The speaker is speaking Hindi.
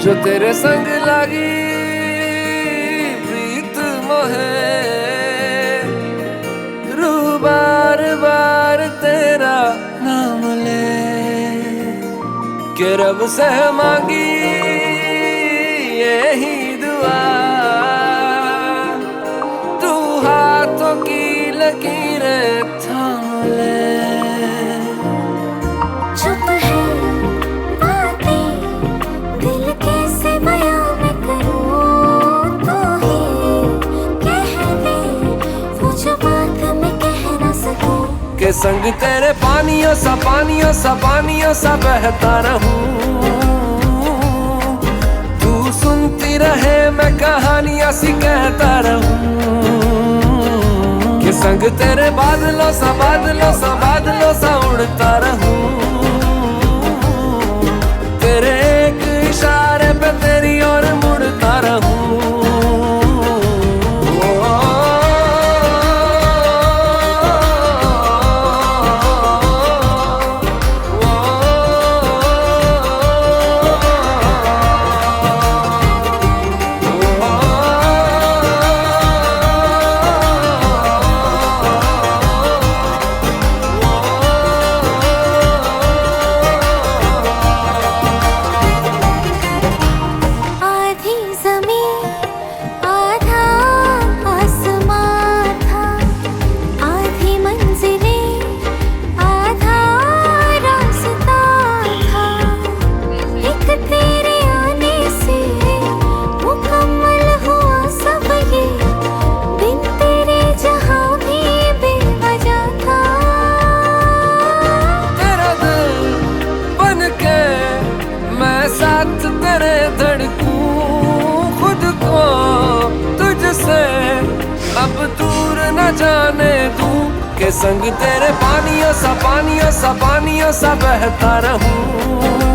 जो तेरे संग लगी प्रीत मोहे, रू बार बार तेरा नाम ले के रब से मांगी यही दुआ, तू हाथों की लकीरें थाम ले। चुप है बातें दिल कैसे बयां मैं करूं, तो ही कह दे वो जो बात मैं कह ना सकूं। के संग तेरे पानियों सा बहता रहूं, तू सुनती रहे मैं कहानियां सी कहता रहूं। के संग तेरे बादलों सा उड़ता रहूं, तेरे एक इशारे पे तेरी ओर मुड़ता रहूं। साथ तेरे धड़कूं खुद को तुझसे अब दूर न जाने दूं। के संग तेरे पानियों सा बहता रहूं,